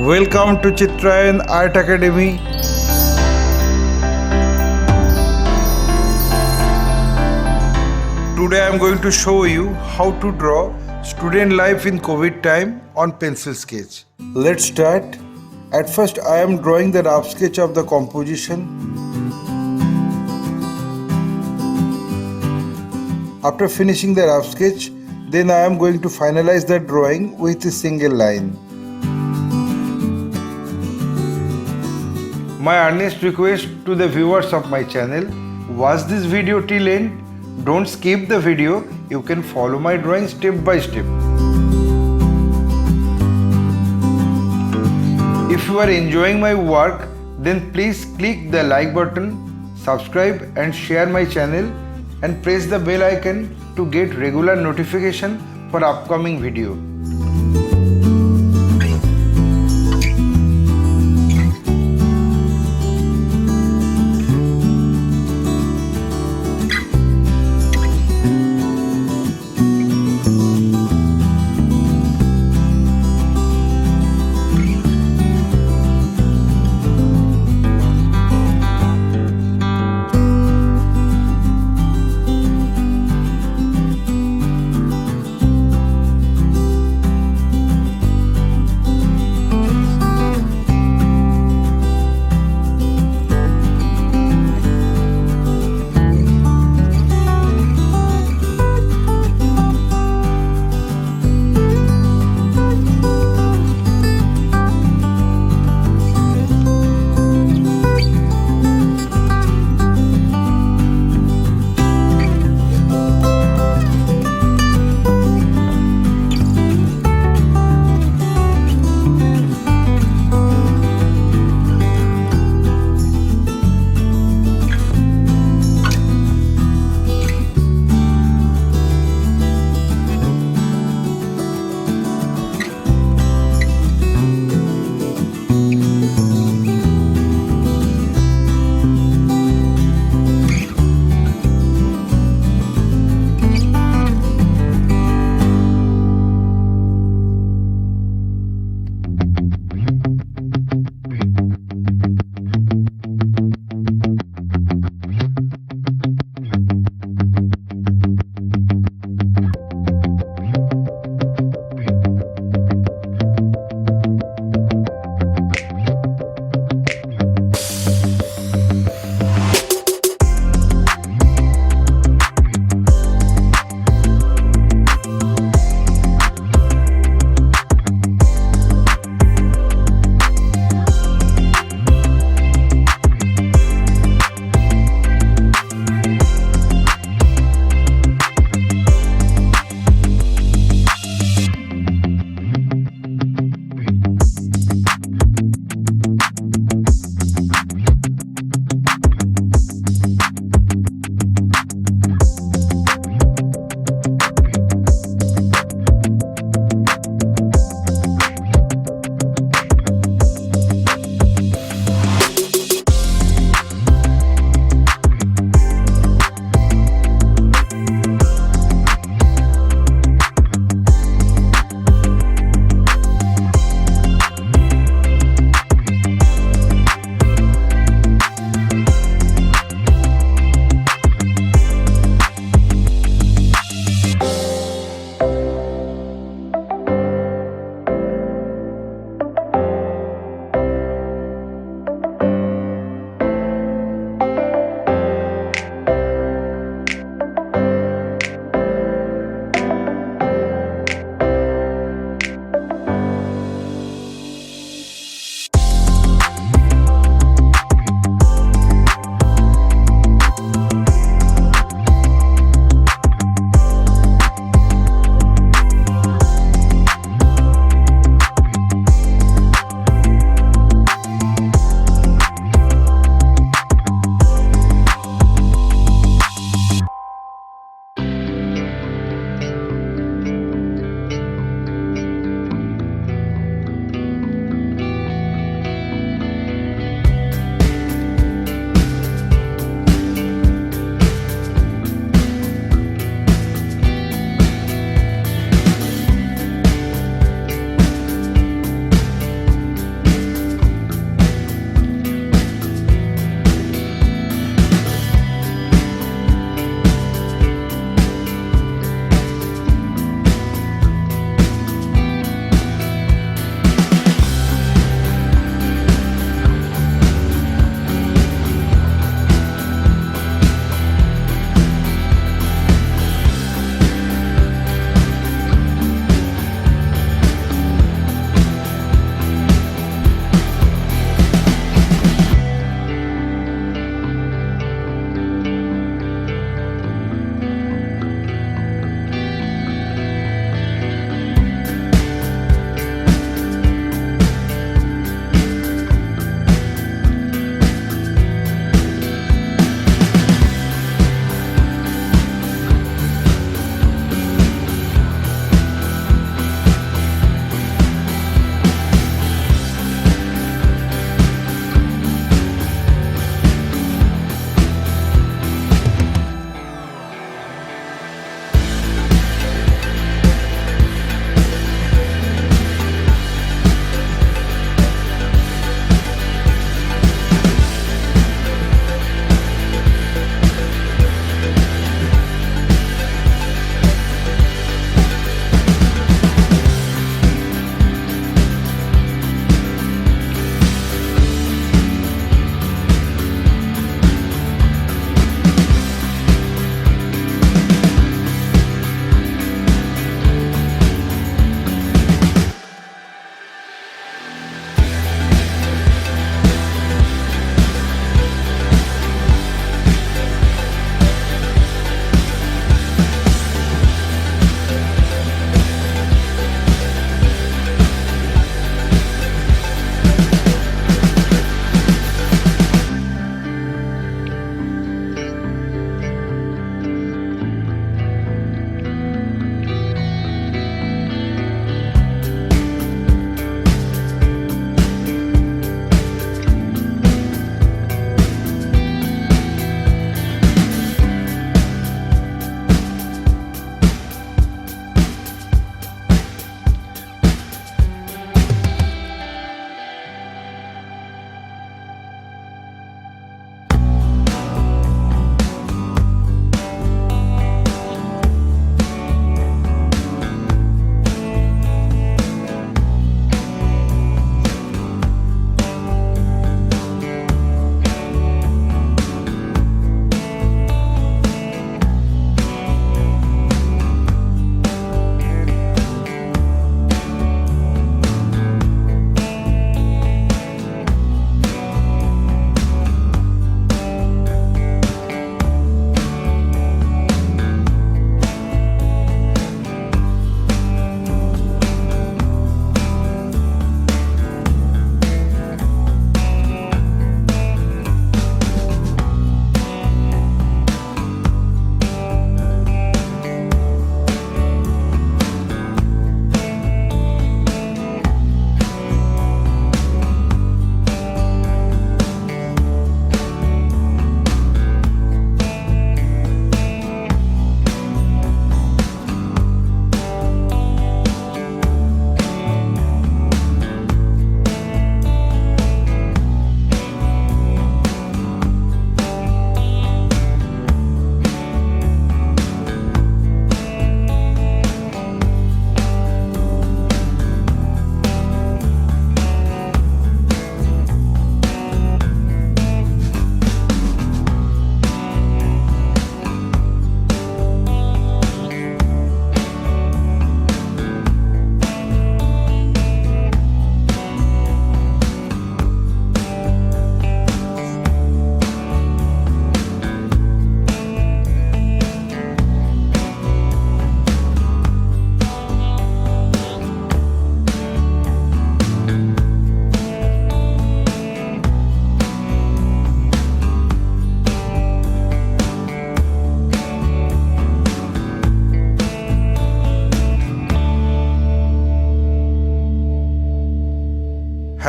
Welcome to Chitrayan Art Academy. Today I am going to show you how to draw student life in COVID time on pencil sketch. Let's start. At first I am drawing the rough sketch of the composition. After finishing the rough sketch, then I am going to finalize the drawing with a single line. My earnest request to the viewers of my channel, watch this video till end. Don't skip the video. You can follow my drawing step by step. If you are enjoying my work, then please click the like button, subscribe and share my channel and press the bell icon to get regular notification for upcoming video.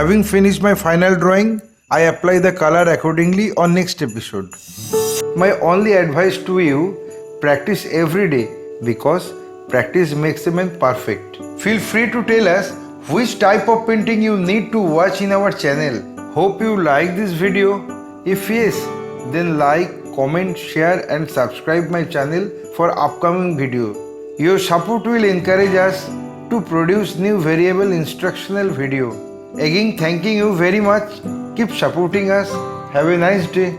Having finished my final drawing, I apply the color accordingly on next episode. My only advice to you, practice every day because practice makes a man perfect. Feel free to tell us which type of painting you need to watch in our channel. Hope you like this video. If yes, then like, comment, share and subscribe my channel for upcoming video. Your support will encourage us to produce new variable instructional video. Again, thanking you very much. Keep supporting us. Have a nice day.